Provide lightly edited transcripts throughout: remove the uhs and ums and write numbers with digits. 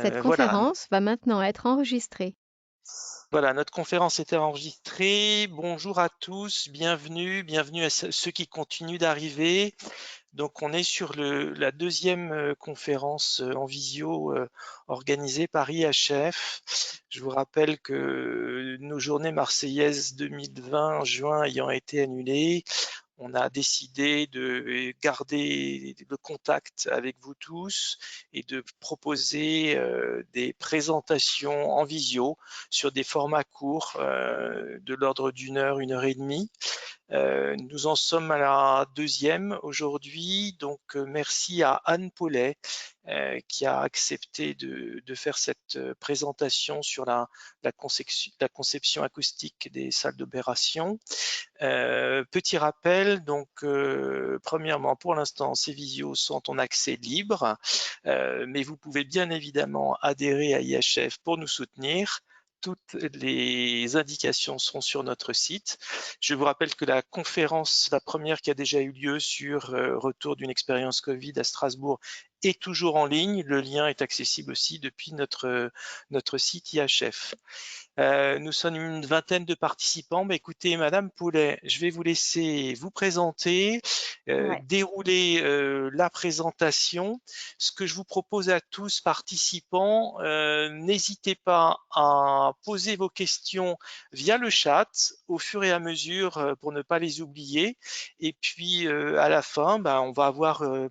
Cette Voilà, conférence va maintenant être enregistrée. voilà, notre conférence était enregistrée. Bonjour à tous, bienvenue à ceux qui continuent d'arriver. Donc, on est sur la deuxième conférence en visio organisée par IHF. Je vous rappelle que nos journées marseillaises 2020 en juin ayant été annulées, on a décidé de garder le contact avec vous tous et de proposer des présentations en visio sur des formats courts de l'ordre d'une heure et demie. Nous en sommes à la deuxième aujourd'hui, donc merci à Anne Paulet qui a accepté de faire cette présentation sur la conception acoustique des salles d'opération. Petit rappel, donc premièrement, pour l'instant, ces visios sont en accès libre, mais vous pouvez bien évidemment adhérer à IHF pour nous soutenir. Toutes les indications sont sur notre site. Je vous rappelle que la conférence, la première qui a déjà eu lieu sur retour d'une expérience Covid à Strasbourg, est toujours en ligne. Le lien est accessible aussi depuis notre site IHF. Nous sommes une vingtaine de participants. Mais écoutez, Madame Poulet, je vais vous laisser vous présenter, Ouais. dérouler la présentation. Ce que je vous propose à tous participants, n'hésitez pas à poser vos questions via le chat au fur et à mesure pour ne pas les oublier. Et puis à la fin, on va avoir un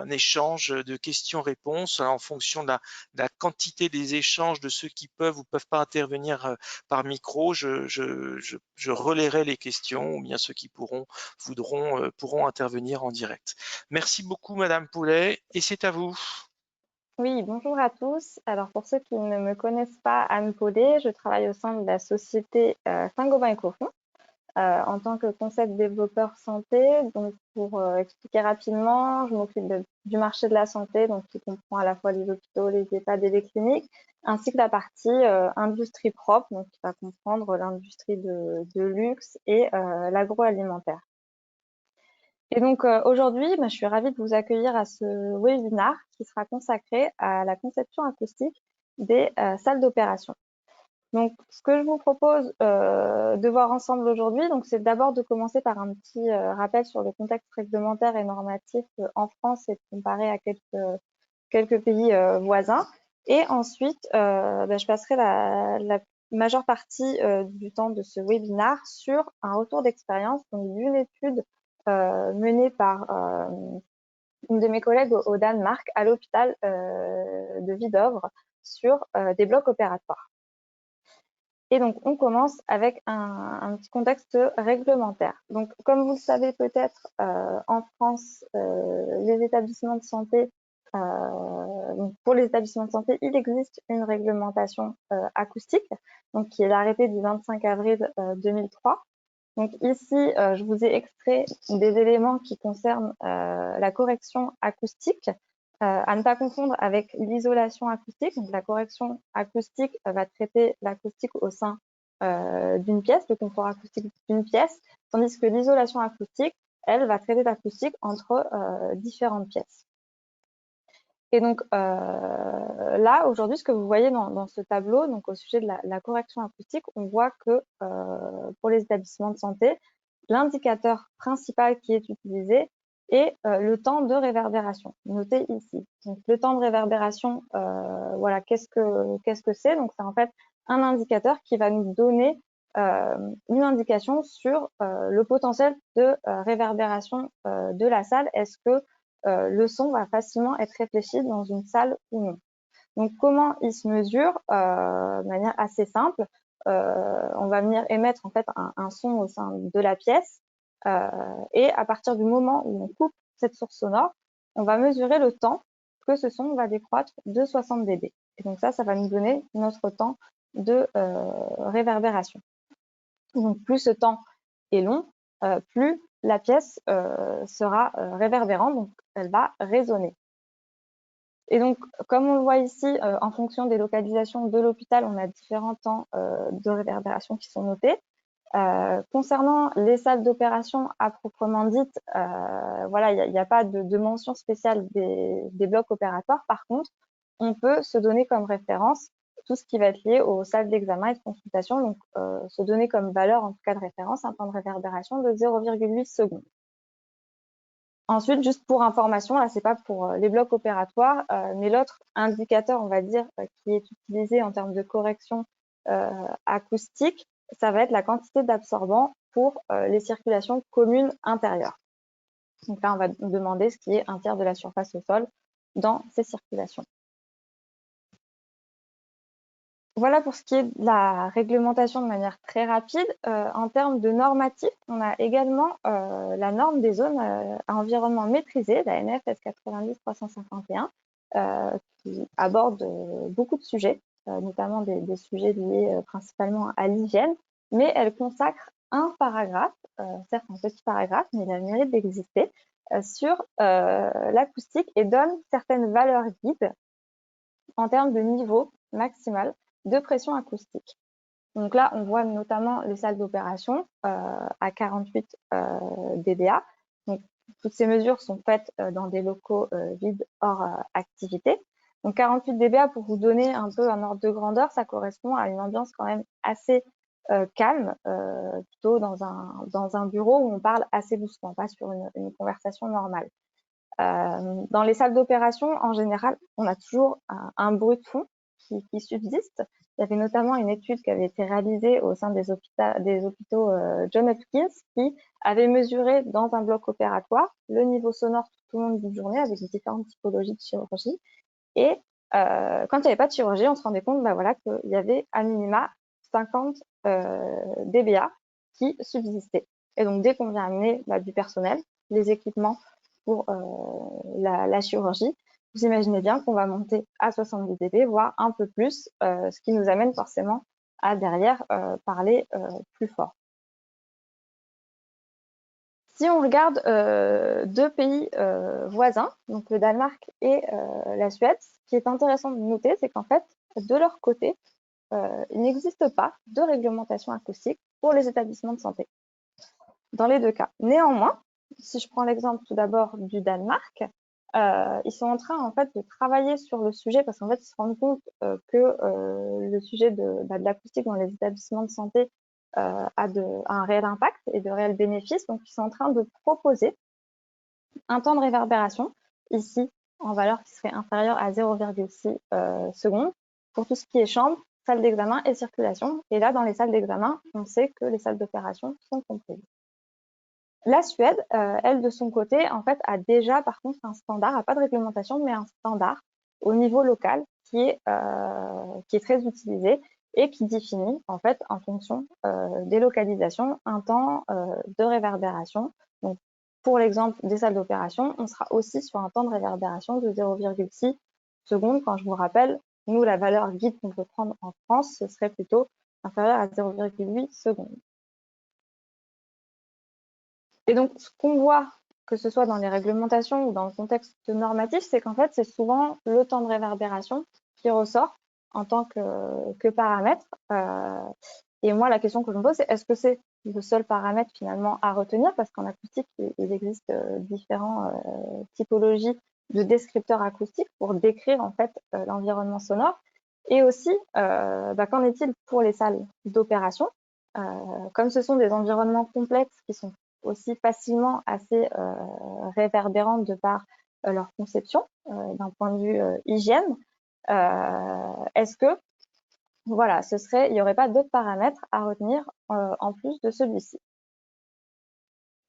échange de questions-réponses en fonction de la quantité des échanges de ceux qui peuvent ou peuvent pas intervenir par micro. Je relayerai les questions ou bien ceux qui pourront intervenir en direct. Merci beaucoup Madame Poulet et c'est à vous. Oui, bonjour à tous. Alors pour ceux qui ne me connaissent pas, Anne Paulet, je travaille au sein de la société Saint-Gobain et Cofond en tant que concept développeur santé. Donc pour expliquer rapidement, je m'occupe du marché de la santé, donc qui comprend à la fois les hôpitaux, les EHPAD et les cliniques, ainsi que la partie industrie propre, donc qui va comprendre l'industrie de luxe et l'agroalimentaire. Et donc aujourd'hui, je suis ravie de vous accueillir à ce webinaire qui sera consacré à la conception acoustique des salles d'opération. Donc, ce que je vous propose de voir ensemble aujourd'hui, c'est d'abord de commencer par un petit rappel sur le contexte réglementaire et normatif en France et de comparer à quelques pays voisins. Et ensuite, je passerai la majeure partie du temps de ce webinaire sur un retour d'expérience d'une étude menée par une de mes collègues au Danemark à l'hôpital de Hvidovre sur des blocs opératoires. Et donc, on commence avec un petit contexte réglementaire. Donc, comme vous le savez peut-être, en France, les établissements de santé, donc pour les établissements de santé, il existe une réglementation acoustique, donc qui est l'arrêté du 25 avril 2003. Donc ici, je vous ai extrait des éléments qui concernent la correction acoustique, à ne pas confondre avec l'isolation acoustique. Donc la correction acoustique va traiter l'acoustique au sein d'une pièce, le confort acoustique d'une pièce, tandis que l'isolation acoustique, elle, va traiter l'acoustique entre différentes pièces. Et donc là, aujourd'hui, ce que vous voyez dans ce tableau, donc au sujet de la correction acoustique, on voit que pour les établissements de santé, l'indicateur principal qui est utilisé est le temps de réverbération, noté ici. Donc le temps de réverbération, voilà, qu'est-ce que c'est? Donc c'est en fait un indicateur qui va nous donner une indication sur le potentiel de réverbération de la salle. Est-ce que le son va facilement être réfléchi dans une salle ou non. Donc, comment il se mesure de manière assez simple. On va venir émettre en fait un son au sein de la pièce et à partir du moment où on coupe cette source sonore, on va mesurer le temps que ce son va décroître de 60 dB. Et donc ça va nous donner notre temps de réverbération. Donc, plus ce temps est long, plus la pièce sera réverbérante, donc elle va résonner. Et donc, comme on le voit ici, en fonction des localisations de l'hôpital, on a différents temps de réverbération qui sont notés. Concernant les salles d'opération à proprement dites, voilà, il n'y a pas de mention spéciale des blocs opératoires. Par contre, on peut se donner comme référence tout ce qui va être lié aux salles d'examen et de consultation, donc se donner comme valeur, en tout cas de référence, un temps de réverbération de 0,8 secondes. Ensuite, juste pour information, là, c'est pas pour les blocs opératoires, mais l'autre indicateur, on va dire, qui est utilisé en termes de correction acoustique, ça va être la quantité d'absorbant pour les circulations communes intérieures. Donc là, on va demander ce qui est un tiers de la surface au sol dans ces circulations. Voilà pour ce qui est de la réglementation de manière très rapide. En termes de normatifs, on a également la norme des zones à environnement maîtrisé, la NFS 90-351, qui aborde beaucoup de sujets, notamment des sujets liés principalement à l'hygiène, mais elle consacre un paragraphe, certes un petit paragraphe, mais il a le mérite d'exister, sur l'acoustique et donne certaines valeurs guides en termes de niveau maximal de pression acoustique. Donc là, on voit notamment les salles d'opération à 48 dBA. Donc, toutes ces mesures sont faites dans des locaux vides hors activité. Donc 48 dBA, pour vous donner un peu un ordre de grandeur, ça correspond à une ambiance quand même assez calme, plutôt dans un bureau où on parle assez doucement, pas sur une conversation normale. Dans les salles d'opération, en général, on a toujours un bruit de fond qui subsiste. Il y avait notamment une étude qui avait été réalisée au sein des hôpitaux John Hopkins qui avait mesuré dans un bloc opératoire le niveau sonore tout au long d'une journée avec différentes typologies de chirurgie. Et quand il n'y avait pas de chirurgie, on se rendait compte voilà, qu'il y avait à minima 50 dBA qui subsistaient. Et donc, dès qu'on vient amener du personnel, les équipements pour la chirurgie, vous imaginez bien qu'on va monter à 70 dB, voire un peu plus, ce qui nous amène forcément à derrière parler plus fort. Si on regarde deux pays voisins, donc le Danemark et la Suède, ce qui est intéressant de noter, c'est qu'en fait, de leur côté, il n'existe pas de réglementation acoustique pour les établissements de santé, dans les deux cas. Néanmoins, si je prends l'exemple tout d'abord du Danemark, ils sont en train en fait de travailler sur le sujet parce qu'en fait ils se rendent compte que le sujet de l'acoustique dans les établissements de santé a un réel impact et de réels bénéfices. Donc ils sont en train de proposer un temps de réverbération ici en valeur qui serait inférieure à 0,6 secondes pour tout ce qui est chambre, salle d'examen et circulation. Et là, dans les salles d'examen, on sait que les salles d'opération sont comprises. La Suède, elle, de son côté, en fait, a déjà, par contre, un standard, n'a pas de réglementation, mais un standard au niveau local qui est très utilisé et qui définit, en fait, en fonction des localisations, un temps de réverbération. Donc, pour l'exemple des salles d'opération, on sera aussi sur un temps de réverbération de 0,6 secondes. Quand je vous rappelle, nous, la valeur guide qu'on peut prendre en France, ce serait plutôt inférieur à 0,8 secondes. Et donc, ce qu'on voit, que ce soit dans les réglementations ou dans le contexte normatif, c'est qu'en fait, c'est souvent le temps de réverbération qui ressort en tant que paramètre. Et moi, la question que je me pose, c'est est-ce que c'est le seul paramètre finalement à retenir? Parce qu'en acoustique, il existe différentes typologies de descripteurs acoustiques pour décrire en fait l'environnement sonore. Et aussi, qu'en est-il pour les salles d'opération? Comme ce sont des environnements complexes qui sont aussi facilement assez réverbérantes de par leur conception d'un point de vue hygiène. Est-ce que voilà, il n'y aurait pas d'autres paramètres à retenir en plus de celui-ci?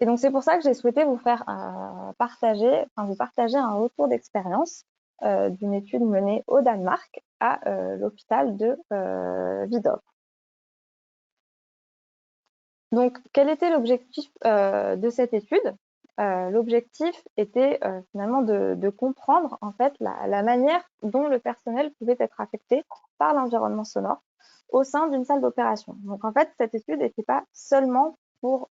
Et donc c'est pour ça que j'ai souhaité vous faire partager un retour d'expérience d'une étude menée au Danemark à l'hôpital de Vidovre. Donc, quel était l'objectif de cette étude? L'objectif était finalement de comprendre en fait la manière dont le personnel pouvait être affecté par l'environnement sonore au sein d'une salle d'opération. Donc, en fait, cette étude n'était pas seulement pour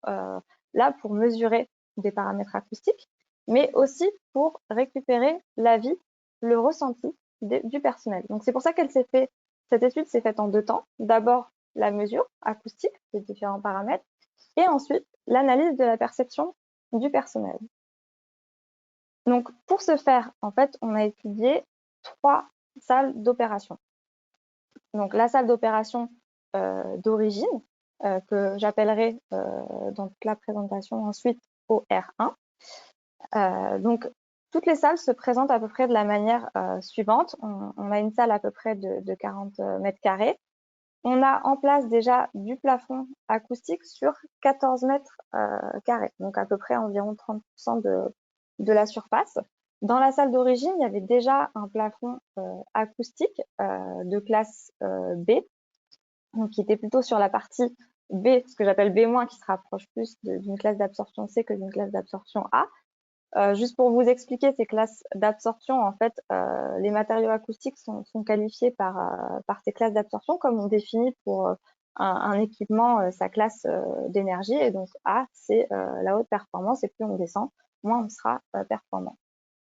mesurer des paramètres acoustiques, mais aussi pour récupérer l'avis, le ressenti du personnel. Donc, c'est pour ça cette étude s'est faite en deux temps. D'abord, la mesure acoustique des différents paramètres et ensuite l'analyse de la perception du personnel. Donc, pour ce faire, en fait, on a étudié trois salles d'opération. Donc la salle d'opération d'origine, que j'appellerai dans toute la présentation ensuite OR1. Donc toutes les salles se présentent à peu près de la manière suivante. On a une salle à peu près de 40 mètres carrés. On a en place déjà du plafond acoustique sur 14 mètres carrés, donc à peu près environ 30% de la surface. Dans la salle d'origine, il y avait déjà un plafond acoustique de classe B, donc qui était plutôt sur la partie B, ce que j'appelle B-, qui se rapproche plus d'une classe d'absorption C que d'une classe d'absorption A. Juste pour vous expliquer ces classes d'absorption, en fait, les matériaux acoustiques sont qualifiés par ces classes d'absorption, comme on définit pour un équipement sa classe d'énergie. Et donc A, c'est la haute performance, et plus on descend, moins on sera performant.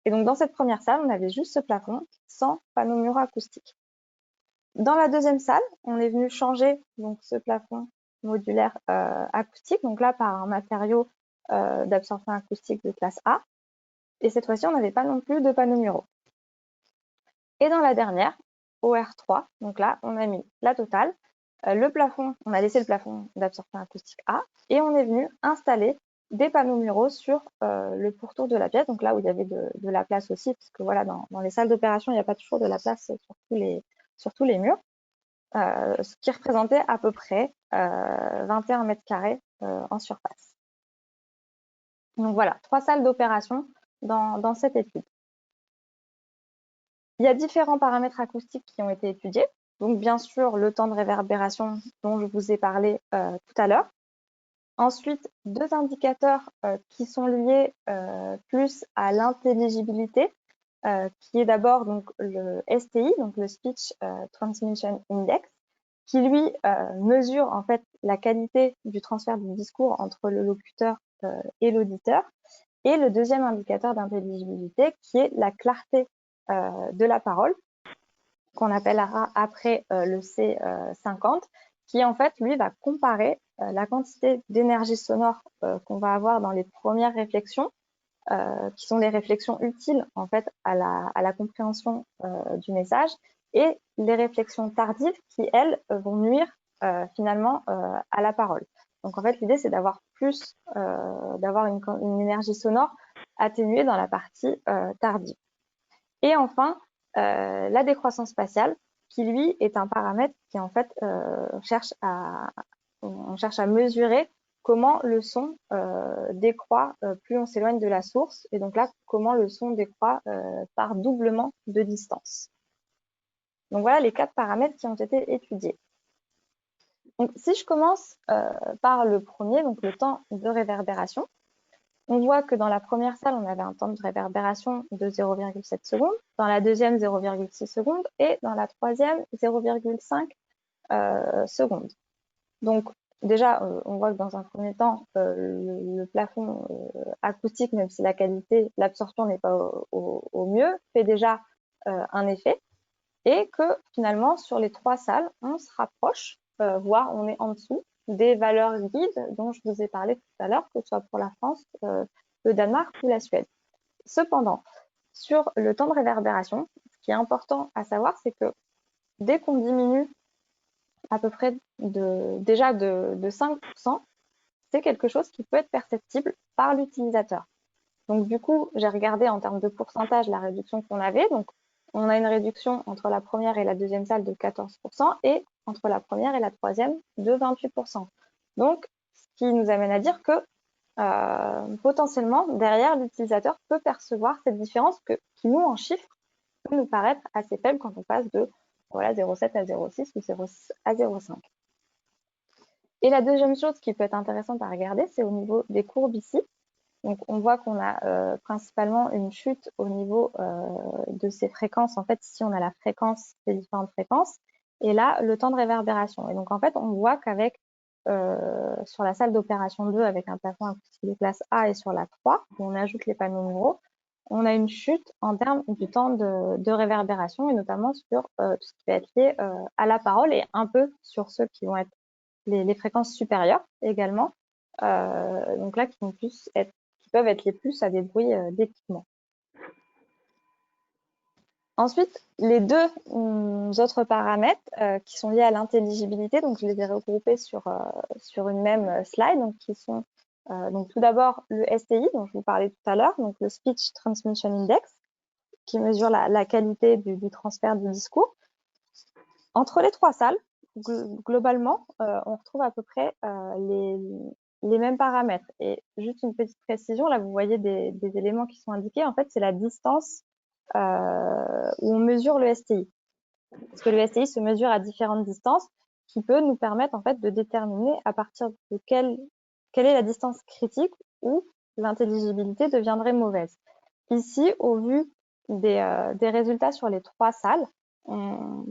Et donc dans cette première salle, on avait juste ce plafond sans panneaux muraux acoustiques. Dans la deuxième salle, on est venu changer donc ce plafond modulaire acoustique, donc là par un matériau d'absorption acoustique de classe A. Et cette fois-ci, on n'avait pas non plus de panneaux muraux. Et dans la dernière, OR3, donc là, on a mis la totale, le plafond, on a laissé le plafond d'absorption acoustique A, et on est venu installer des panneaux muraux sur le pourtour de la pièce, donc là où il y avait de la place aussi, parce que voilà, dans les salles d'opération, il n'y a pas toujours de la place sur tous les murs, ce qui représentait à peu près 21 mètres carrés en surface. Donc voilà, 3 salles d'opération dans cette étude. Il y a différents paramètres acoustiques qui ont été étudiés. Donc, bien sûr, le temps de réverbération dont je vous ai parlé tout à l'heure. Ensuite, 2 indicateurs qui sont liés plus à l'intelligibilité, qui est d'abord donc le STI, donc le Speech Transmission Index, qui lui mesure en fait la qualité du transfert du discours entre le locuteur et l'auditeur. Et le deuxième indicateur d'intelligibilité, qui est la clarté de la parole, qu'on appellera après le C50, qui en fait, lui, va comparer la quantité d'énergie sonore qu'on va avoir dans les premières réflexions, qui sont les réflexions utiles en fait à la compréhension du message, et les réflexions tardives qui, elles, vont nuire finalement à la parole. Donc en fait, l'idée, c'est d'avoir plus, d'avoir une énergie sonore atténuée dans la partie tardive. Et enfin, la décroissance spatiale, qui lui est un paramètre qui en fait on cherche à mesurer comment le son décroît plus on s'éloigne de la source, et donc là, comment le son décroît par doublement de distance. Donc voilà les 4 paramètres qui ont été étudiés. Donc, si je commence par le premier, donc le temps de réverbération, on voit que dans la première salle, on avait un temps de réverbération de 0,7 secondes, dans la deuxième 0,6 secondes et dans la troisième 0,5 secondes. Donc déjà, on voit que dans un premier temps, le plafond acoustique, même si la qualité, l'absorption n'est pas au mieux, fait déjà un effet, et que finalement, sur les 3 salles, on se rapproche, voire on est en dessous des valeurs guides dont je vous ai parlé tout à l'heure, que ce soit pour la France, le Danemark ou la Suède. Cependant, sur le temps de réverbération, ce qui est important à savoir, c'est que dès qu'on diminue à peu près déjà de 5%, c'est quelque chose qui peut être perceptible par l'utilisateur. Donc du coup, j'ai regardé en termes de pourcentage la réduction qu'on avait. Donc on a une réduction entre la première et la deuxième salle de 14% et entre la première et la troisième de 28%. Donc, ce qui nous amène à dire que potentiellement, derrière, l'utilisateur peut percevoir cette différence qui, nous, en chiffres, peut nous paraître assez faible quand on passe de 0,7 à 0,6 ou 0,6 à 0,5. Et la deuxième chose qui peut être intéressante à regarder, c'est au niveau des courbes ici. Donc, on voit qu'on a principalement une chute au niveau de ces fréquences. En fait, ici, on a la fréquence, les différentes fréquences, et là, le temps de réverbération. Et donc, en fait, on voit qu'avec sur la salle d'opération 2, avec un plafond acoustique de classe A, et sur la 3, où on ajoute les panneaux muraux, on a une chute en termes du temps de réverbération, et notamment sur tout ce qui va être lié à la parole, et un peu sur ceux qui vont être les fréquences supérieures également. Donc là, qui peuvent être les plus à des bruits d'équipement. Ensuite, les deux autres paramètres qui sont liés à l'intelligibilité, donc je les ai regroupés sur une même slide, donc qui sont donc tout d'abord le STI dont je vous parlais tout à l'heure, donc le Speech Transmission Index, qui mesure la qualité du transfert du discours. Entre les trois salles, globalement, on retrouve à peu près les mêmes paramètres. Et juste une petite précision, là vous voyez des éléments qui sont indiqués, en fait c'est la distance où on mesure le STI. Parce que le STI se mesure à différentes distances qui peut nous permettre en fait de déterminer à partir de quelle est la distance critique où l'intelligibilité deviendrait mauvaise. Ici, au vu des résultats sur les trois salles, on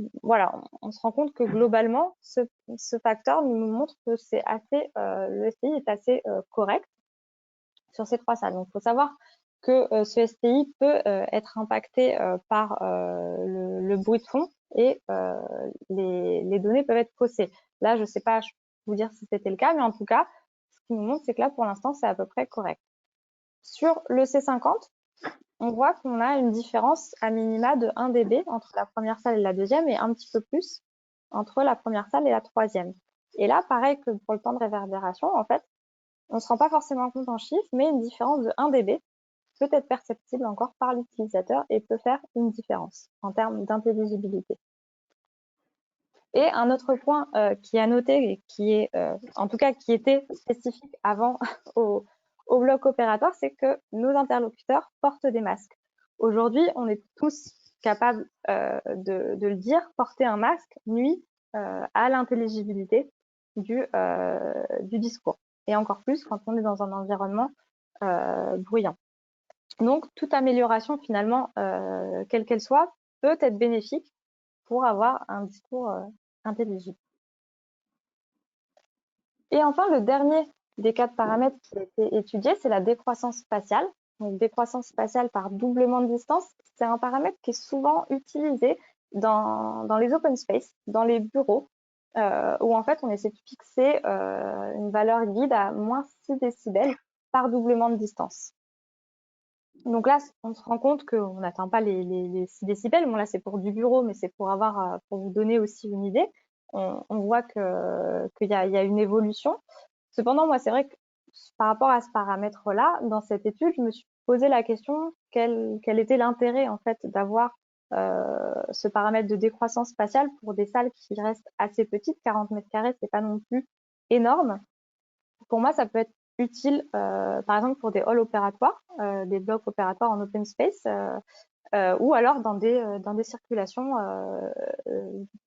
se rend compte que globalement, ce facteur nous montre que le STI est assez correct sur ces trois salles. Donc, il faut savoir que ce STI peut être impacté par le bruit de fond et les données peuvent être faussées. Là, je ne sais pas vous dire si c'était le cas, mais en tout cas, ce qui nous montre, c'est que là, pour l'instant, c'est à peu près correct. Sur le C50, on voit qu'on a une différence à minima de 1 dB entre la première salle et la deuxième et un petit peu plus entre la première salle et la troisième. Et là, pareil que pour le temps de réverbération, en fait, on ne se rend pas forcément compte en chiffres, mais une différence de 1 dB peut être perceptible encore par l'utilisateur et peut faire une différence en termes d'intelligibilité. Et un autre point qui est à noter et qui est, en tout cas, qui était spécifique avant au bloc opératoire, c'est que nos interlocuteurs portent des masques. Aujourd'hui, on est tous capables de le dire, porter un masque nuit à l'intelligibilité du discours. Et encore plus quand on est dans un environnement bruyant. Donc, toute amélioration, finalement, quelle qu'elle soit, peut être bénéfique pour avoir un discours intelligible. Et enfin, le dernier des 4 paramètres qui a été étudié, c'est la décroissance spatiale. Donc, décroissance spatiale par doublement de distance, c'est un paramètre qui est souvent utilisé dans les open space, dans les bureaux, où en fait on essaie de fixer une valeur guide à moins 6 décibels par doublement de distance. Donc là, on se rend compte qu'on n'atteint pas les 6 décibels. Bon, là, c'est pour du bureau, mais c'est pour vous donner aussi une idée. On voit qu'il y a une évolution. Cependant, moi, c'est vrai que par rapport à ce paramètre-là, dans cette étude, je me suis posé la question quel était l'intérêt en fait d'avoir ce paramètre de décroissance spatiale pour des salles qui restent assez petites. 40 mètres carrés, c'est pas non plus énorme. Pour moi, ça peut être utile, par exemple, pour des halls opératoires, des blocs opératoires en open space, ou alors dans des circulations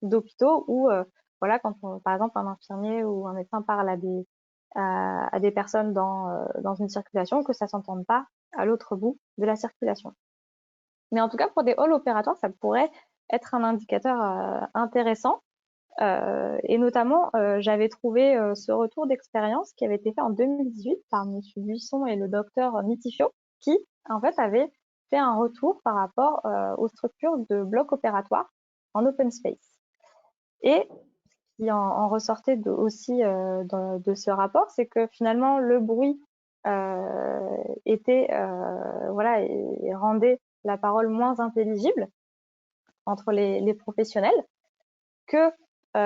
d'hôpitaux où, voilà, quand par exemple, un infirmier ou un médecin parle à des personnes dans une circulation, que ça ne s'entende pas à l'autre bout de la circulation. Mais en tout cas, pour des halls opératoires, ça pourrait être un indicateur intéressant. Et notamment, j'avais trouvé ce retour d'expérience qui avait été fait en 2018 par M. Buisson et le docteur Mitifio, qui en fait avait fait un retour par rapport aux structures de blocs opératoires en open space. Et ce qui en ressortait aussi de ce rapport, c'est que finalement le bruit voilà, et rendait la parole moins intelligible entre les professionnels, que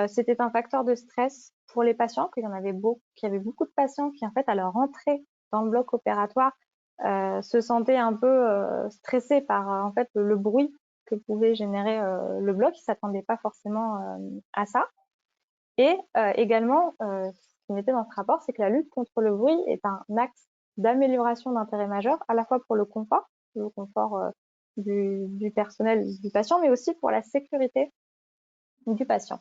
c'était un facteur de stress pour les patients, qu'il y avait beaucoup de patients qui, en fait, à leur entrée dans le bloc opératoire, se sentaient un peu stressés par en fait le bruit que pouvait générer le bloc. Ils ne s'attendaient pas forcément à ça. Et également, ce qui mettait dans ce rapport, c'est que la lutte contre le bruit est un axe d'amélioration d'intérêt majeur, à la fois pour le confort du personnel, du patient, mais aussi pour la sécurité du patient.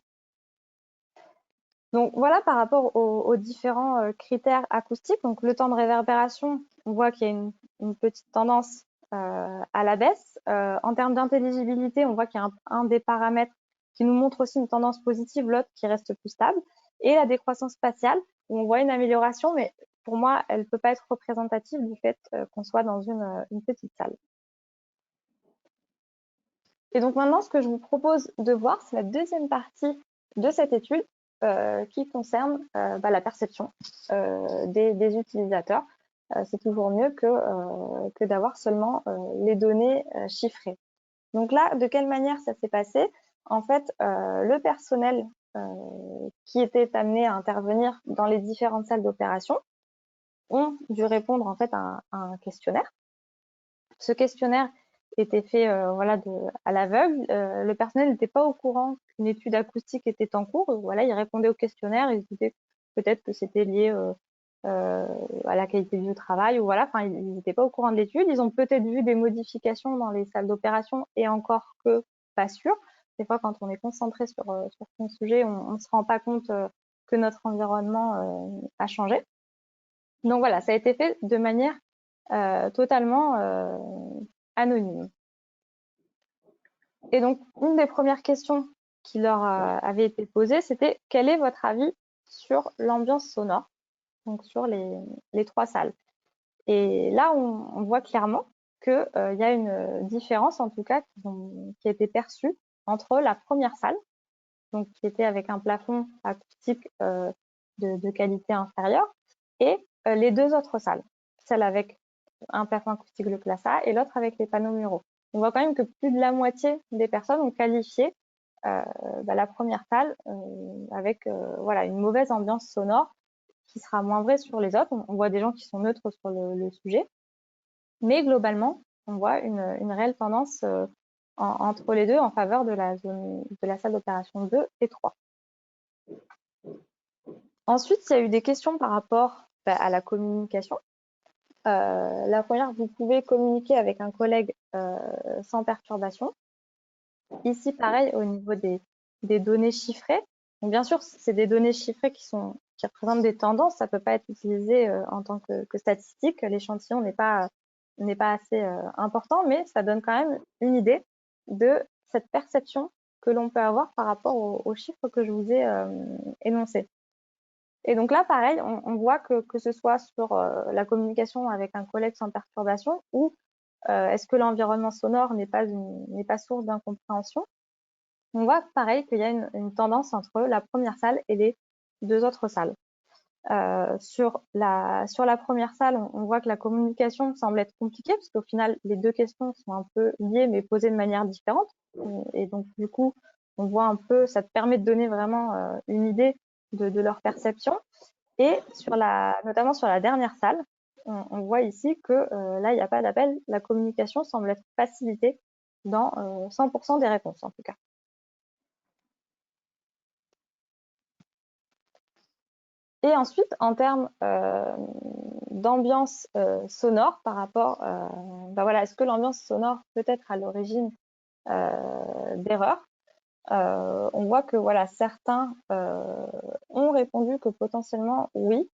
Donc voilà par rapport aux différents critères acoustiques. Donc le temps de réverbération, on voit qu'il y a une petite tendance à la baisse. En termes d'intelligibilité, on voit qu'il y a un des paramètres qui nous montre aussi une tendance positive, l'autre qui reste plus stable. Et la décroissance spatiale, où on voit une amélioration, mais pour moi, elle ne peut pas être représentative du fait qu'on soit dans une petite salle. Et donc maintenant, ce que je vous propose de voir, c'est la deuxième partie de cette étude qui concerne la perception des utilisateurs. C'est toujours mieux que d'avoir seulement les données chiffrées. Donc là, de quelle manière ça s'est passé? En fait, le personnel qui était amené à intervenir dans les différentes salles d'opération ont dû répondre en fait à un questionnaire. Ce questionnaire était fait voilà, à l'aveugle. Le personnel n'était pas au courant qu'une étude acoustique était en cours. Voilà, ils répondaient au questionnaire, ils se disaient peut-être que c'était lié à la qualité du travail ou voilà, enfin ils n'étaient pas au courant de l'étude. Ils ont peut-être vu des modifications dans les salles d'opération et encore que pas sûr. Des fois, quand on est concentré sur son sujet, on ne se rend pas compte que notre environnement a changé. Donc voilà, ça a été fait de manière totalement anonyme. Et donc, une des premières questions qui leur avait été posée, c'était quel est votre avis sur l'ambiance sonore, donc sur les 3 salles. Et là, on voit clairement qu'il y a une différence, en tout cas, qui a été perçue entre la première salle, donc qui était avec un plafond acoustique de qualité inférieure, et les 2 autres salles, celle avec un plafond acoustique le classe A et l'autre avec les panneaux muraux. On voit quand même que plus de la moitié des personnes ont qualifié la première salle avec voilà, une mauvaise ambiance sonore qui sera moins vraie sur les autres. On voit des gens qui sont neutres sur le sujet, mais globalement, on voit une réelle tendance entre les deux en faveur de la salle d'opération 2 et 3. Ensuite, il y a eu des questions par rapport à la communication. La première, vous pouvez communiquer avec un collègue sans perturbation. Ici, pareil, au niveau des données chiffrées. Donc, bien sûr, c'est des données chiffrées qui représentent des tendances. Ça ne peut pas être utilisé en tant que statistique. L'échantillon n'est pas assez important, mais ça donne quand même une idée de cette perception que l'on peut avoir par rapport aux chiffres que je vous ai énoncés. Et donc là, pareil, on voit que ce soit sur la communication avec un collègue sans perturbation ou est-ce que l'environnement sonore n'est pas source d'incompréhension. On voit pareil qu'il y a une tendance entre la première salle et les 2 autres salles. Sur la première salle, on voit que la communication semble être compliquée parce qu'au final, les 2 questions sont un peu liées mais posées de manière différente. Et donc, du coup, on voit un peu, ça te permet de donner vraiment une idée de leur perception. Et notamment sur la dernière salle, on voit ici que là, il n'y a pas d'appel. La communication semble être facilitée dans 100% des réponses, en tout cas. Et ensuite, en termes d'ambiance sonore par rapport, voilà, est-ce que l'ambiance sonore peut être à l'origine d'erreurs? On voit que voilà, certains ont répondu que potentiellement oui,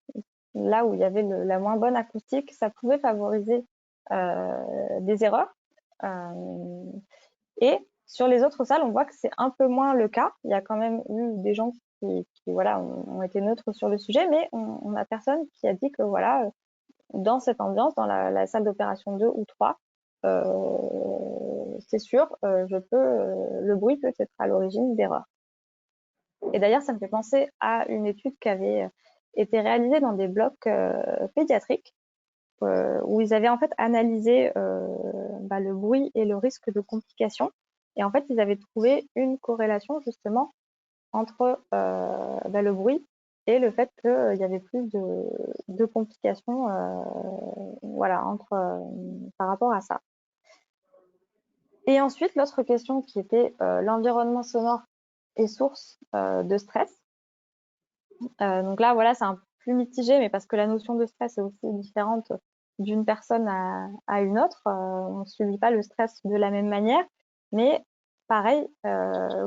là où il y avait la moins bonne acoustique, ça pouvait favoriser des erreurs. Et sur les autres salles, on voit que c'est un peu moins le cas. Il y a quand même eu des gens qui voilà, ont été neutres sur le sujet, mais on n'a personne qui a dit que voilà, dans cette ambiance, dans la salle d'opération 2 ou 3, c'est sûr, le bruit peut être à l'origine d'erreurs. Et d'ailleurs, ça me fait penser à une étude qui avait été réalisée dans des blocs pédiatriques où ils avaient en fait analysé le bruit et le risque de complications. Et en fait, ils avaient trouvé une corrélation justement entre le bruit et le fait qu'il y avait plus de complications voilà, par rapport à ça. Et ensuite, l'autre question qui était l'environnement sonore est source de stress. Donc là, voilà, c'est un peu plus mitigé, mais parce que la notion de stress est aussi différente d'une personne à une autre. On ne subit pas le stress de la même manière, mais pareil,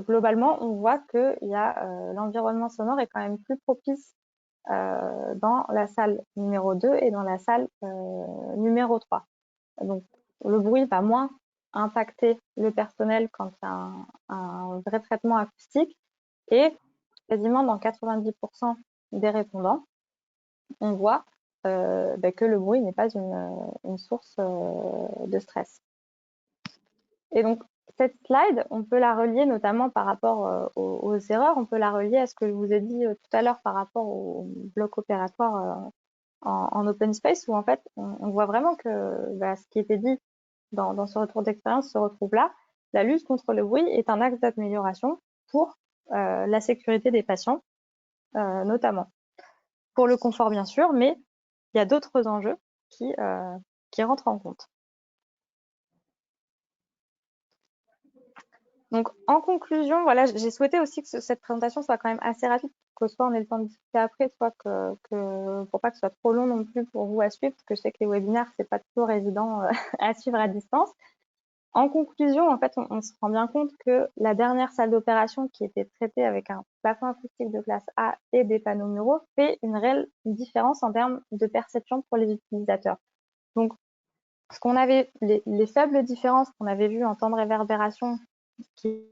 globalement, on voit que l'environnement sonore est quand même plus propice dans la salle numéro 2 et dans la salle numéro 3. Donc, le bruit va moins impacter le personnel quand il y a un vrai traitement acoustique et quasiment dans 90% des répondants, on voit que le bruit n'est pas une source de stress. Et donc, cette slide, on peut la relier notamment par rapport aux erreurs, on peut la relier à ce que je vous ai dit tout à l'heure par rapport au bloc opératoire en open space, où en fait, on voit vraiment que ce qui était dit dans ce retour d'expérience se retrouve là. la lutte contre le bruit est un axe d'amélioration pour la sécurité des patients, notamment. Pour le confort, bien sûr, mais il y a d'autres enjeux qui rentrent en compte. Donc, en conclusion, voilà, j'ai souhaité aussi que cette présentation soit quand même assez rapide, que soit on ait le temps de discuter après, soit pour pas que ce soit trop long non plus pour vous à suivre, parce que je sais que les webinaires, c'est pas toujours évident à suivre à distance. En conclusion, en fait, on se rend bien compte que la dernière salle d'opération qui était traitée avec un plafond acoustique de classe A et des panneaux muraux fait une réelle différence en termes de perception pour les utilisateurs. Donc, ce qu'on avait, les faibles différences qu'on avait vues en temps de réverbération qui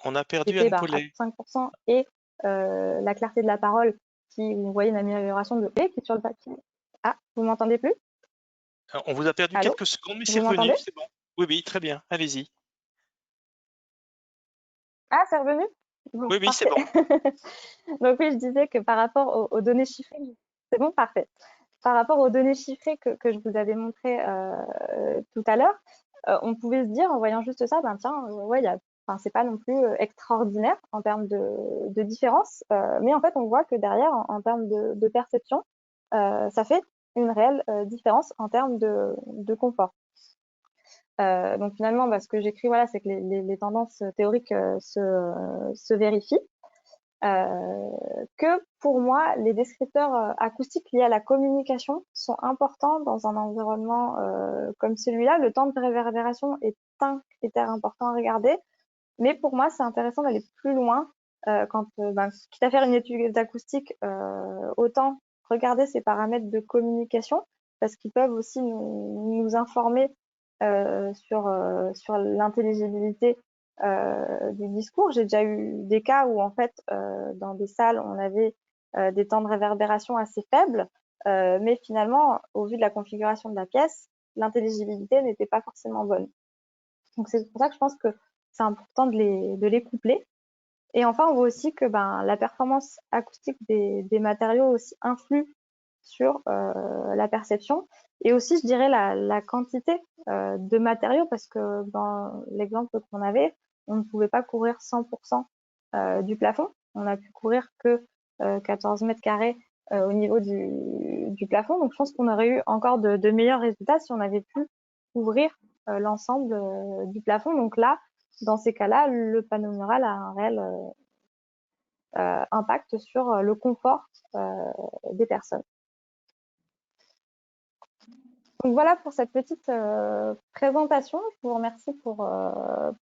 on a perdu était Anne-Paulé. à 5% et la clarté de la parole qui, vous voyez une amélioration de E qui est sur le papier. Ah, vous m'entendez plus? On vous a perdu Allô? quelques secondes, mais Vous c'est revenu, m'entendez? c'est bon. Oui, oui, très bien, allez-y. Ah, c'est revenu? Bon, Oui, oui, c'est bon. Donc oui, je disais que par rapport aux données chiffrées, c'est bon, parfait. Par rapport aux données chiffrées que je vous avais montrées tout à l'heure, on pouvait se dire en voyant juste ça, ben tiens, ouais, c'est pas non plus extraordinaire en termes de différence, mais en fait, on voit que derrière, en termes de perception, ça fait une réelle différence en termes de confort. Donc finalement, ce que j'écris, voilà, c'est que les tendances théoriques se vérifient. Que pour moi, les descripteurs acoustiques liés à la communication sont importants dans un environnement comme celui-là. Le temps de réverbération est un critère important à regarder, mais pour moi, c'est intéressant d'aller plus loin quitte à faire une étude d'acoustique, autant regarder ces paramètres de communication parce qu'ils peuvent aussi nous informer sur l'intelligibilité du discours. J'ai déjà eu des cas où, en fait, dans des salles, on avait des temps de réverbération assez faibles, mais finalement, au vu de la configuration de la pièce, l'intelligibilité n'était pas forcément bonne. Donc, c'est pour ça que je pense que c'est important de les coupler. Et enfin, on voit aussi que la performance acoustique des matériaux aussi influe sur la perception et aussi, je dirais, la quantité de matériaux parce que dans l'exemple qu'on avait, on ne pouvait pas couvrir 100% du plafond. On a pu couvrir que 14 mètres carrés au niveau du plafond. Donc, je pense qu'on aurait eu encore de meilleurs résultats si on avait pu couvrir l'ensemble du plafond. Donc là, dans ces cas-là, le panneau mural a un réel impact sur le confort des personnes. Donc voilà pour cette petite présentation. Je vous remercie pour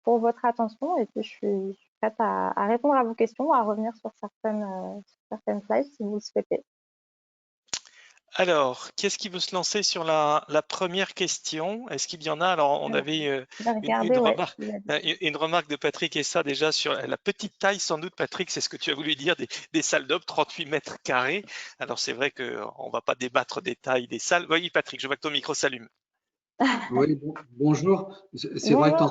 votre attention et puis je suis prête à répondre à vos questions, à revenir sur certaines slides si vous le souhaitez. Alors, qu'est-ce qui veut se lancer sur la première question? Est-ce qu'il y en a? Alors, on avait une remarque de Patrick et ça déjà sur la petite taille, sans doute, Patrick, c'est ce que tu as voulu dire, des salles d'op, 38 mètres carrés. Alors, c'est vrai qu'on ne va pas débattre des tailles des salles. Oui, Patrick, je vois que ton micro s'allume. Oui, bonjour. C'est vrai que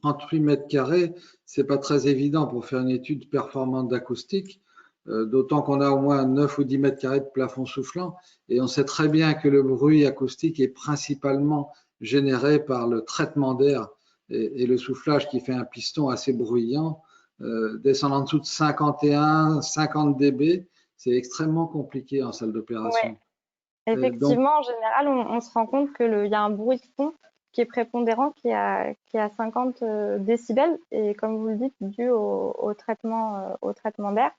38 mètres carrés, c'est pas très évident pour faire une étude performante d'acoustique, d'autant qu'on a au moins 9 ou 10 mètres carrés de plafond soufflant et on sait très bien que le bruit acoustique est principalement généré par le traitement d'air et le soufflage qui fait un piston assez bruyant. Descendre en dessous de 51, 50 dB, c'est extrêmement compliqué en salle d'opération. Ouais. Effectivement, en général, on se rend compte qu'il y a un bruit de fond qui est prépondérant, qui est à 50 décibels, et comme vous le dites, dû au traitement d'air,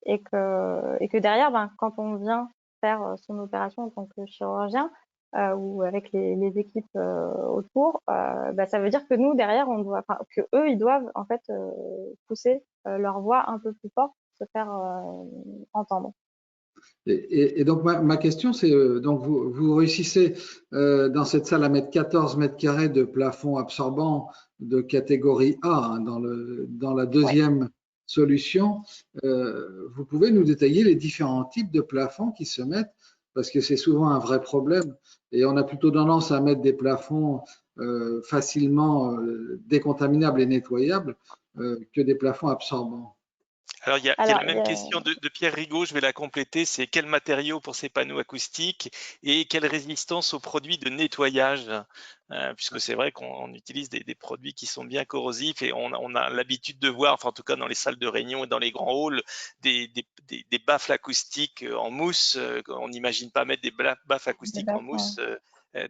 et que derrière, quand on vient faire son opération en tant que chirurgien ou avec les équipes autour, ça veut dire que nous, derrière, que eux, ils doivent en fait pousser leur voix un peu plus fort pour se faire entendre. Et donc, ma question, c'est, donc vous réussissez dans cette salle à mettre 14 mètres carrés de plafond absorbant de catégorie A, hein, dans la deuxième solution. Vous pouvez nous détailler les différents types de plafonds qui se mettent, parce que c'est souvent un vrai problème. Et on a plutôt tendance à mettre des plafonds facilement décontaminables et nettoyables que des plafonds absorbants. Alors, il y a Alors, la même question de Pierre Rigaud, je vais la compléter, c'est quel matériau pour ces panneaux acoustiques et quelle résistance aux produits de nettoyage, puisque c'est vrai qu'on utilise des produits qui sont bien corrosifs et on a l'habitude de voir, enfin en tout cas dans les salles de réunion et dans les grands halls, des baffles acoustiques en mousse. On n'imagine pas mettre des baffles des acoustiques en baffes mousse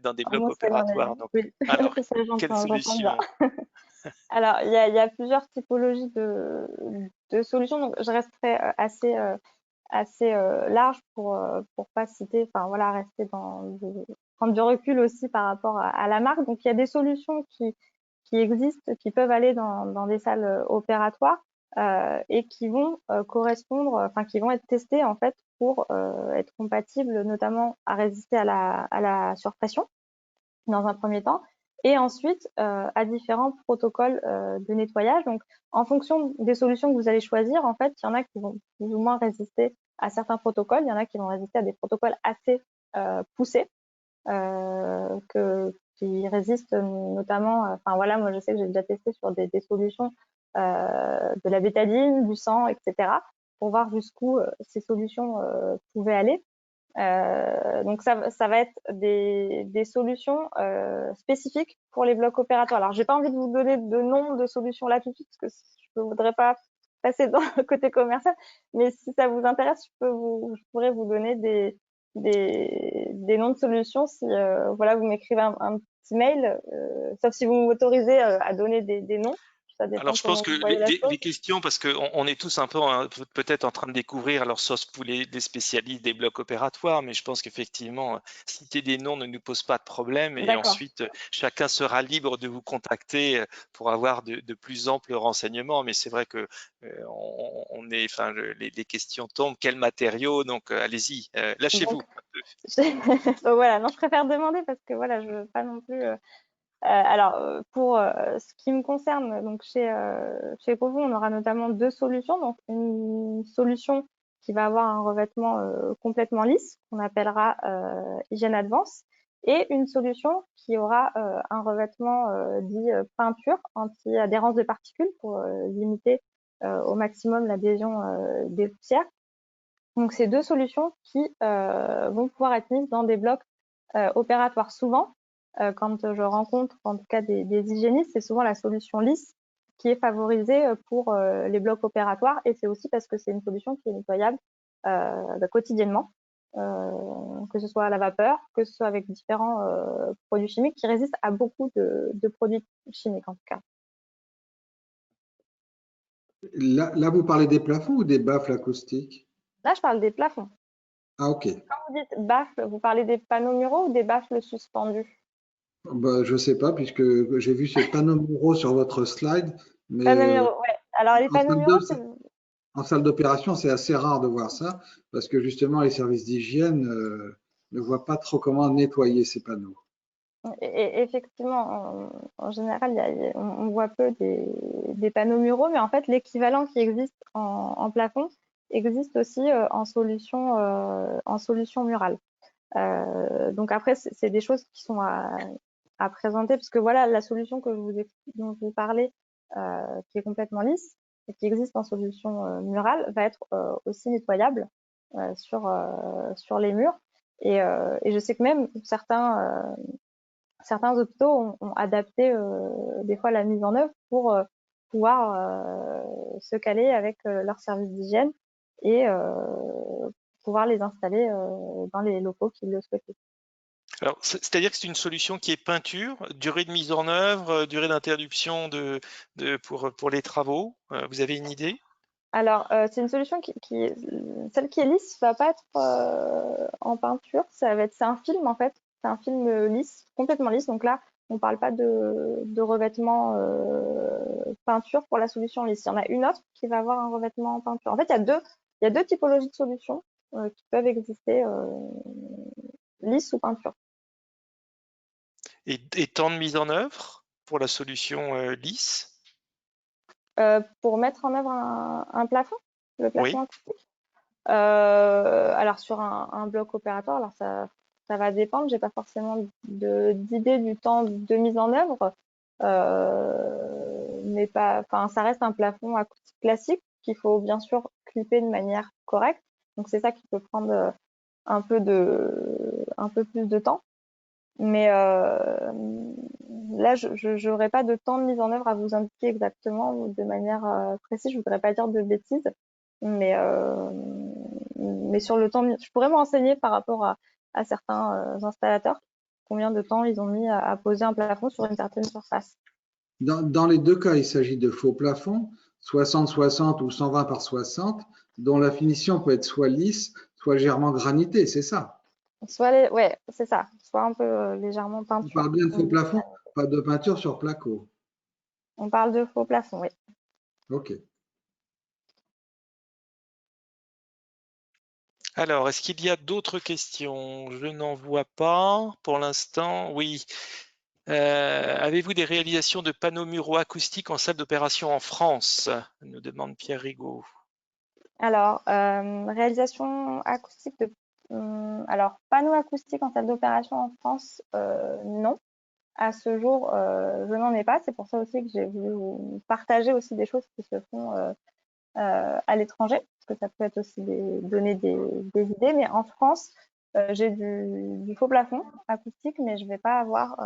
dans des en blocs mousse, dans les... opératoires. Donc, Oui, alors, ça, quelle j'entends bien. solution? Alors, il y a plusieurs typologies de solutions, donc je resterai assez large pour pas citer, enfin voilà, rester prendre du recul aussi par rapport à la marque. Donc, il y a des solutions qui existent, qui peuvent aller dans des salles opératoires et qui vont correspondre, enfin qui vont être testées en fait pour être compatibles notamment à résister à la surpression dans un premier temps, et ensuite à différents protocoles de nettoyage. Donc, en fonction des solutions que vous allez choisir, en fait, il y en a qui vont plus ou moins résister à certains protocoles, il y en a qui vont résister à des protocoles assez poussés, qui résistent notamment, enfin voilà, moi je sais que j'ai déjà testé sur des solutions de la bétadine, du sang, etc., pour voir jusqu'où ces solutions pouvaient aller. Donc ça va être des solutions spécifiques pour les blocs opératoires. Alors j'ai pas envie de vous donner de nom de solutions là tout de suite parce que je ne voudrais pas passer dans le côté commercial, mais si ça vous intéresse, je pourrais vous donner des noms de solutions si voilà, vous m'écrivez un petit mail, sauf si vous m'autorisez à donner des noms. Ça Alors, dépend je pense comment que vous voyez la chose. les questions, parce qu'on est tous un peu peut-être en train de découvrir, alors sauf pour les spécialistes des blocs opératoires, mais je pense qu'effectivement, citer des noms ne nous pose pas de problème et D'accord. ensuite, chacun sera libre de vous contacter pour avoir de plus amples renseignements. Mais c'est vrai que enfin, les questions tombent, quel matériau, donc allez-y, lâchez-vous. Donc, donc voilà, non, je préfère demander parce que voilà, je veux pas non plus. Alors, pour ce qui me concerne, donc chez Provo, on aura notamment deux solutions. Donc, une solution qui va avoir un revêtement complètement lisse, qu'on appellera Hygiène Advance, et une solution qui aura un revêtement dit peinture, anti-adhérence de particules, pour limiter au maximum l'adhésion des poussières. Donc, c'est deux solutions qui vont pouvoir être mises dans des blocs opératoires. Souvent, quand je rencontre en tout cas des hygiénistes, c'est souvent la solution lisse qui est favorisée pour les blocs opératoires, et c'est aussi parce que c'est une solution qui est nettoyable quotidiennement, que ce soit à la vapeur, que ce soit avec différents produits chimiques qui résistent à beaucoup de produits chimiques en tout cas. Là, vous parlez des plafonds ou des baffles acoustiques? Là, je parle des plafonds. Ah, ok. Quand vous dites baffles, vous parlez des panneaux muraux ou des baffles suspendus? Bah, je ne sais pas, puisque j'ai vu ce panneau muraux sur votre slide, mais Panneaux muraux, ouais. Alors, les en panneaux salle muraux, en salle d'opération, c'est assez rare de voir ça, parce que justement, les services d'hygiène ne voient pas trop comment nettoyer ces panneaux. Et effectivement, en général, on voit peu des panneaux muraux, mais en fait, l'équivalent qui existe en plafond existe aussi en solution murale. Donc après, c'est des choses qui sont à présenter, parce que voilà, la solution dont je vous parlais, qui est complètement lisse et qui existe en solution murale, va être aussi nettoyable sur les murs. Et je sais que même certains hôpitaux ont adapté des fois la mise en œuvre pour pouvoir se caler avec leur service d'hygiène et pouvoir les installer dans les locaux qui le souhaitaient. Alors, c'est-à-dire que c'est une solution qui est peinture, durée de mise en œuvre, durée d'interruption pour les travaux. Vous avez une idée? Alors, c'est une solution celle qui est lisse va pas être en peinture, c'est un film en fait, c'est un film lisse, complètement lisse. Donc là, on parle pas de revêtement peinture pour la solution lisse. Il y en a une autre qui va avoir un revêtement en peinture. En fait, il y a deux typologies de solutions qui peuvent exister, lisse ou peinture. Et temps de mise en œuvre pour la solution lisse? Pour mettre en œuvre un plafond, le plafond Oui. acoustique. Alors sur un bloc opératoire, alors ça va dépendre. J'ai pas forcément d'idée du temps de mise en œuvre, mais pas. Enfin, ça reste un plafond acoustique classique. qu'il faut bien sûr clipper de manière correcte. Donc c'est ça qui peut prendre un peu plus de temps. Mais là, je n'aurai pas de temps de mise en œuvre à vous indiquer exactement de manière précise. Je voudrais pas dire de bêtises, mais sur le temps, je pourrais me renseigner par rapport à certains installateurs, combien de temps ils ont mis à poser un plafond sur une certaine surface. Dans les deux cas, il s'agit de faux plafonds, 60-60 ou 120 par 60, dont la finition peut être soit lisse, soit légèrement granitée, c'est ça? Ouais, c'est ça, soit un peu légèrement On peinture. parle bien de faux plafonds, pas de peinture sur placo. On parle de faux plafond, oui. OK. Alors, est-ce qu'il y a d'autres questions? Je n'en vois pas pour l'instant. Oui. Avez-vous des réalisations de panneaux muraux acoustiques en salle d'opération en France? Nous demande Pierre Rigaud. Alors, réalisation acoustique alors, panneaux acoustiques en salle d'opération en France, non. À ce jour, je n'en ai pas. C'est pour ça aussi que j'ai voulu vous partager aussi des choses qui se font à l'étranger, parce que ça peut être aussi donner des idées. Mais en France, j'ai du faux plafond acoustique, mais je ne vais pas avoir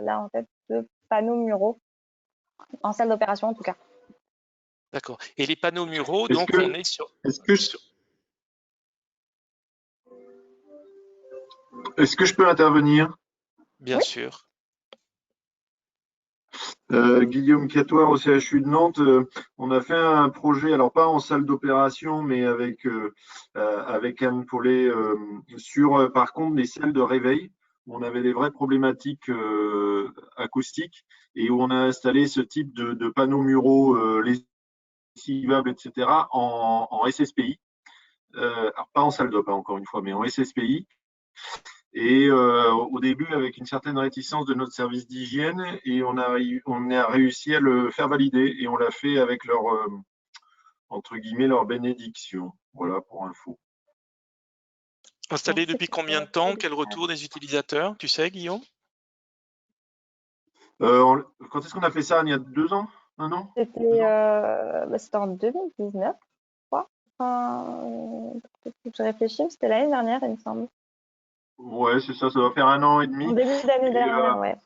là en tête de panneaux muraux en salle d'opération en tout cas. D'accord. Et les panneaux muraux, donc on est sur. Est-ce que je peux intervenir? Bien Oui. sûr. Guillaume Catoire au CHU de Nantes, on a fait un projet, alors pas en salle d'opération, mais avec Anne Paulet, sur par contre des salles de réveil, où on avait des vraies problématiques acoustiques et où on a installé ce type de panneaux muraux lessivables, etc., en SSPI. Alors pas en salle d'op, encore une fois, mais en SSPI. Et au début, avec une certaine réticence de notre service d'hygiène, et on a réussi à le faire valider, et on l'a fait avec leur, entre guillemets, leur bénédiction. Voilà pour info. Installé depuis combien de temps? Quel retour des utilisateurs? Tu sais, Guillaume? Quand est-ce qu'on a fait ça? Il y a 2 ans? 1 an? C'était en 2019, je crois. Enfin, je réfléchis, c'était l'année dernière, il me semble. Ouais, c'est ça, ça doit faire 1 an et demi. En début d'année dernière, ouais.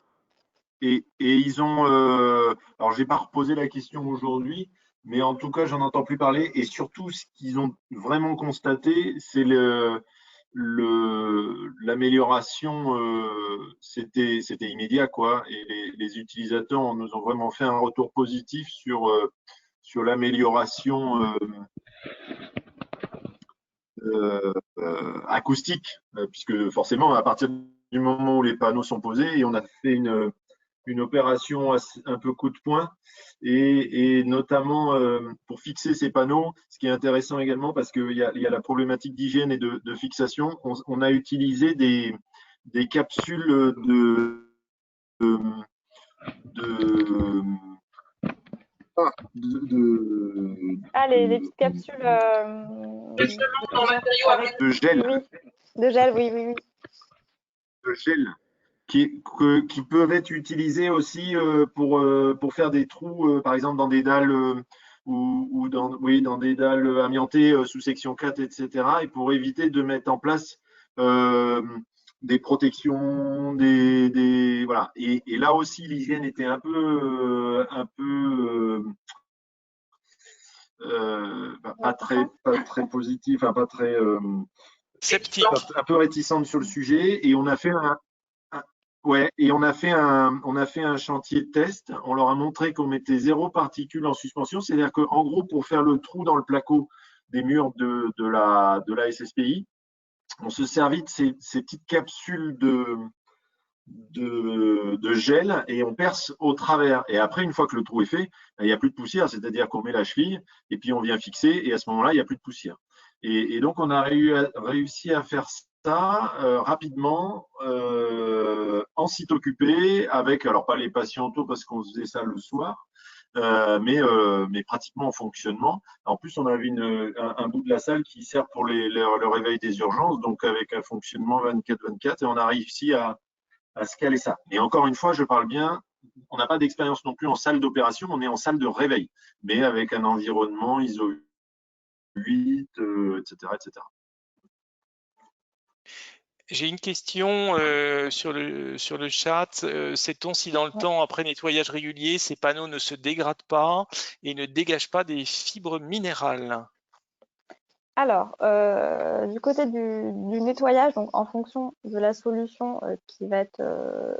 Et ils ont, alors j'ai pas reposé la question aujourd'hui, mais en tout cas, j'en entends plus parler. Et surtout, ce qu'ils ont vraiment constaté, c'est l'amélioration, c'était immédiat, quoi. Et les utilisateurs nous ont vraiment fait un retour positif sur l'amélioration acoustique, puisque forcément, à partir du moment où les panneaux sont posés, et on a fait une opération un peu coup de poing, et notamment pour fixer ces panneaux, ce qui est intéressant également parce qu'il y a la problématique d'hygiène et de fixation. On a utilisé des capsules les petites capsules de gel. Oui, de gel, oui. De gel. Qui peuvent être utilisés aussi pour faire des trous, par exemple dans des dalles ou dans des dalles amiantées sous section 4, etc. Et pour éviter de mettre en place des protections, voilà. Et là aussi, l'hygiène était un peu pas très positive, enfin pas très sceptique, un peu réticente sur le sujet. Et on a fait on a fait un chantier de test. On leur a montré qu'on mettait 0 particule en suspension. C'est-à-dire qu'en gros, pour faire le trou dans le placo des murs de la SSPI, on se servit de ces petites capsules de gel et on perce au travers. Et après, une fois que le trou est fait, il n'y a plus de poussière. C'est-à-dire qu'on met la cheville et puis on vient fixer. Et à ce moment-là, il n'y a plus de poussière. Et donc, on a réussi à faire ça rapidement en site occupé avec, alors pas les patients tôt parce qu'on faisait ça le soir, mais pratiquement en fonctionnement. En plus, on avait un bout de la salle qui sert pour le réveil des urgences, donc avec un fonctionnement 24/24, et on a réussi à se caler ça. Et encore une fois, je parle bien on n'a pas d'expérience non plus en salle d'opération, on est en salle de réveil, mais avec un environnement ISO 8, etc., etc. J'ai une question sur le chat. Sait-on si dans le temps, après nettoyage régulier, ces panneaux ne se dégradent pas et ne dégagent pas des fibres minérales? Alors, du côté du nettoyage, donc en fonction de la solution qui va être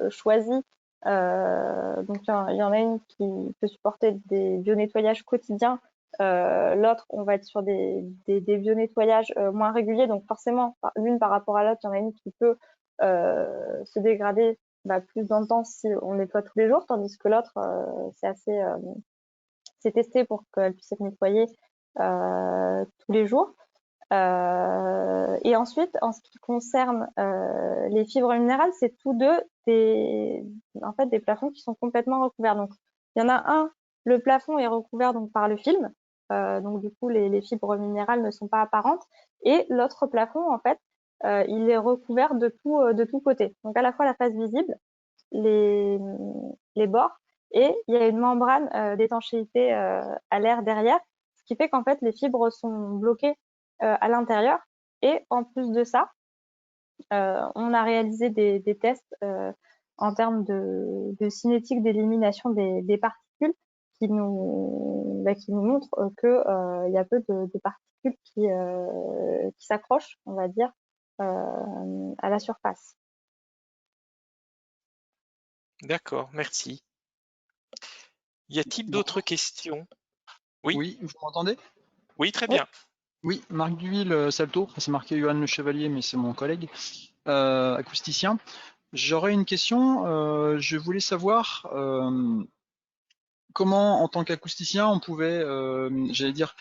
choisie, donc il y en a une qui peut supporter des bio-nettoyages quotidiens. L'autre, on va être sur des bio-nettoyages moins réguliers. Donc forcément, l'une par rapport à l'autre, il y en a une qui peut se dégrader plus dans le temps si on nettoie tous les jours, tandis que l'autre, c'est testé pour qu'elle puisse être nettoyée tous les jours. Et ensuite, en ce qui concerne les fibres minérales, c'est tous deux des plafonds qui sont complètement recouverts. Donc, il y en a un, le plafond est recouvert donc par le film, donc du coup les fibres minérales ne sont pas apparentes. Et l'autre plafond, en fait, il est recouvert de tous côtés. Donc à la fois la face visible, les bords, et il y a une membrane d'étanchéité à l'air derrière, ce qui fait qu'en fait les fibres sont bloquées à l'intérieur. Et en plus de ça, on a réalisé des tests en termes de cinétique d'élimination des particules qui nous montrent qu'il y a peu de particules qui s'accrochent, on va dire, à la surface. D'accord, merci. Y a-t-il d'autres questions? Oui. Oui, vous m'entendez? Oui, très bien. Oui, Marc Duville, Salto, c'est marqué Johan Le Chevalier, mais c'est mon collègue, acousticien. J'aurais une question, je voulais savoir comment, en tant qu'acousticien, on pouvait, j'allais dire,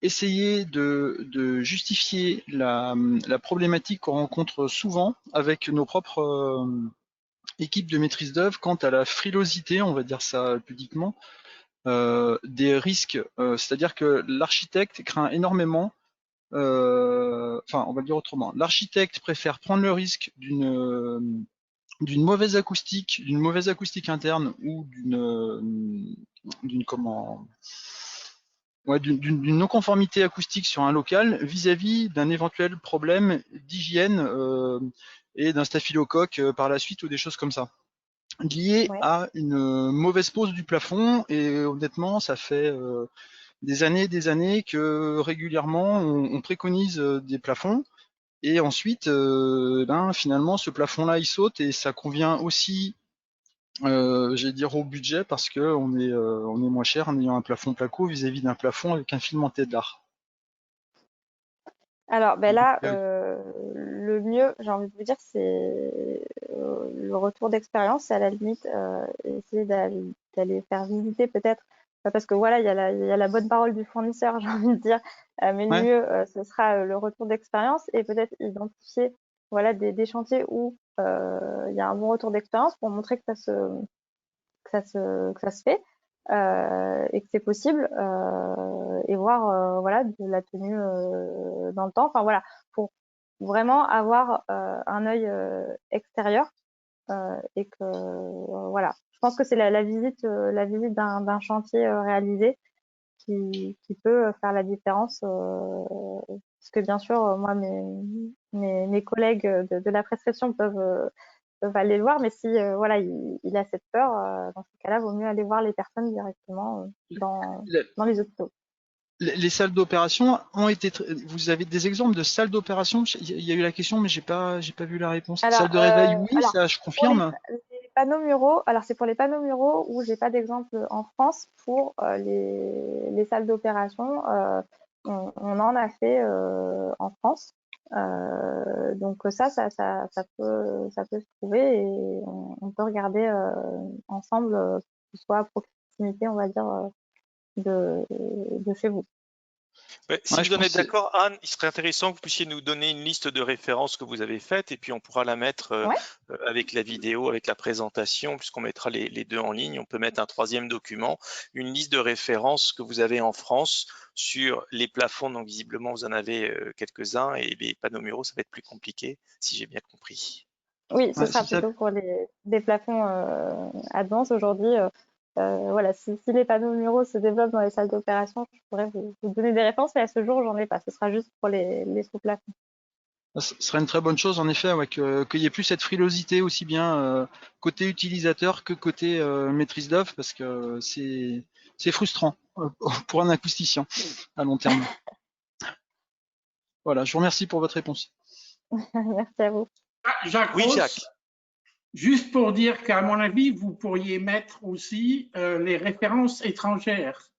essayer de justifier la problématique qu'on rencontre souvent avec nos propres équipes de maîtrise d'œuvre quant à la frilosité, on va dire ça pudiquement, des risques. C'est-à-dire que l'architecte craint énormément, enfin on va le dire autrement, l'architecte préfère prendre le risque d'une mauvaise acoustique interne ou d'une comment ouais, d'une non-conformité acoustique sur un local vis-à-vis d'un éventuel problème d'hygiène et d'un staphylocoque par la suite ou des choses comme ça, lié à une mauvaise pose du plafond. Et honnêtement, ça fait des années que régulièrement on préconise des plafonds, et ensuite finalement ce plafond-là il saute, et ça convient aussi j'allais dire au budget, parce que on est moins cher en ayant un plafond placo vis-à-vis d'un plafond avec un film en d'art. Alors là, le mieux, j'ai envie de vous dire, c'est le retour d'expérience. À la limite, essayer d'aller faire visiter peut-être, parce que voilà, il y a la bonne parole du fournisseur, j'ai envie de dire, mais le mieux, ce sera le retour d'expérience, et peut-être identifier voilà, des chantiers où il y a un bon retour d'expérience pour montrer que ça se fait. Et que c'est possible, et voir voilà, de la tenue dans le temps. Enfin voilà, pour vraiment avoir un œil extérieur, et que voilà. Je pense que c'est la visite d'un chantier réalisé qui peut faire la différence. Parce que bien sûr, moi, mes collègues de la prescription peuvent aller le voir, mais si voilà, il a cette peur, dans ce cas-là, vaut mieux aller voir les personnes directement dans les hôpitaux. Les salles d'opération ont été. Vous avez des exemples de salles d'opération? Il y a eu la question, mais j'ai pas vu la réponse. Alors, salle de réveil, oui, ça je confirme. Les panneaux muraux, alors c'est pour les panneaux muraux où j'ai pas d'exemple en France. Pour les salles d'opération, on en a fait en France. Donc ça peut se trouver, et on peut regarder ensemble, que ce soit à proximité, on va dire, de chez vous. Ouais, si vous en êtes d'accord, Anne, il serait intéressant que vous puissiez nous donner une liste de références que vous avez faites, et puis on pourra la mettre avec la vidéo, avec la présentation, puisqu'on mettra les deux en ligne. On peut mettre un troisième document, une liste de références que vous avez en France sur les plafonds. Donc visiblement, vous en avez quelques-uns, et les panneaux muraux, ça va être plus compliqué, si j'ai bien compris. Oui, ce Ouais, sera si ça- plutôt pour des plafonds advanced. Aujourd'hui, voilà, si les panneaux muraux se développent dans les salles d'opération, je pourrais vous donner des références, mais à ce jour, j'en ai pas. Ce sera juste pour les sous-plafonds. Ce serait une très bonne chose en effet, ouais, qu'il n'y ait plus cette frilosité aussi bien côté utilisateur que côté maîtrise d'œuvre, parce que c'est frustrant pour un acousticien à long terme. Voilà, je vous remercie pour votre réponse. Merci à vous. Jacques Oui, Ross, Jacques. juste pour dire qu'à mon avis, vous pourriez mettre aussi les références étrangères.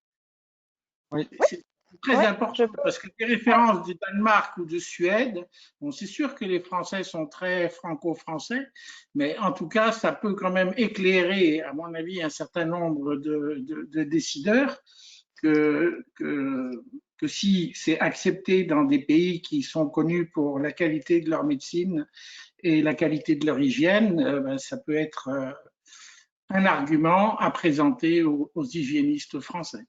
Oui. C'est très Ouais, important parce que les références du Danemark ou de Suède, bon, c'est sûr que les Français sont très franco-français, mais en tout cas, ça peut quand même éclairer, à mon avis, un certain nombre de décideurs que si c'est accepté dans des pays qui sont connus pour la qualité de leur médecine et la qualité de leur hygiène, ben, ça peut être un argument à présenter aux hygiénistes français.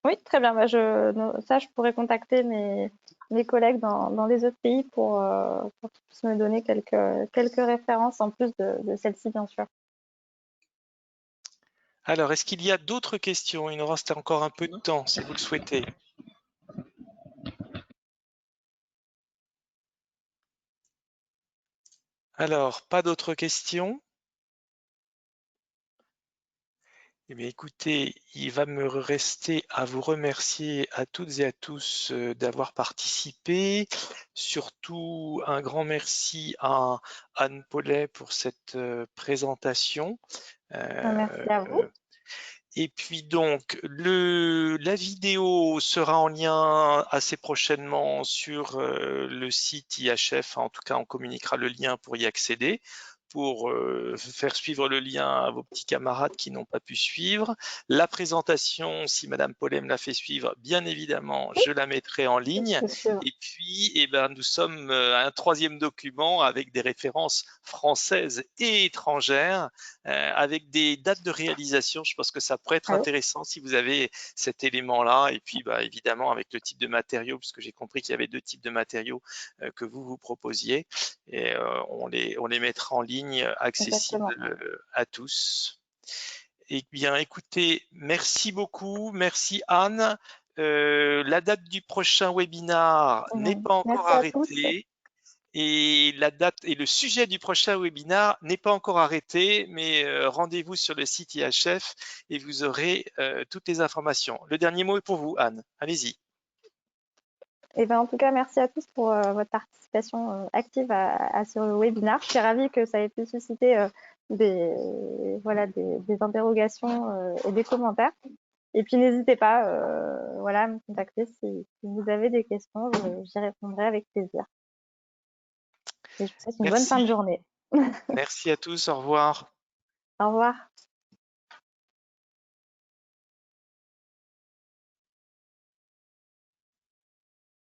Oui, très bien. Bah, ça, je pourrais contacter mes collègues dans les autres pays pour qu'ils puissent me donner quelques références en plus de celle-ci, bien sûr. Alors, est-ce qu'il y a d'autres questions? Il nous reste encore un peu de temps, si vous le souhaitez. Alors, pas d'autres questions? Eh bien, écoutez, il va me rester à vous remercier à toutes et à tous d'avoir participé. Surtout, un grand merci à Anne Paulet pour cette présentation. Merci à vous. Et puis donc, la vidéo sera en lien assez prochainement sur le site IHF. En tout cas, on communiquera le lien pour y accéder, pour faire suivre le lien à vos petits camarades qui n'ont pas pu suivre. La présentation, si Madame Paulet me l'a fait suivre, bien évidemment, je la mettrai en ligne. Et puis, eh ben, nous sommes à un troisième document avec des références françaises et étrangères, avec des dates de réalisation. Je pense que ça pourrait être intéressant si vous avez cet élément-là. Et puis, bah, évidemment, avec le type de matériaux, puisque j'ai compris qu'il y avait deux types de matériaux que vous proposiez. Et on les mettra en ligne, accessibles à tous. Eh bien, écoutez, merci beaucoup. Merci Anne. La date du prochain webinar n'est pas encore arrêtée. Et la date et le sujet du prochain webinar n'est pas encore arrêté, mais rendez-vous sur le site IHF et vous aurez toutes les informations. Le dernier mot est pour vous, Anne. Allez-y. Et ben, en tout cas, merci à tous pour votre participation active à ce webinaire. Je suis ravie que ça ait pu susciter des interrogations et des commentaires. Et puis, n'hésitez pas à me contacter si vous avez des questions. J'y répondrai avec plaisir. Et je vous souhaite une bonne fin de journée. Merci à tous. Au revoir. Au revoir.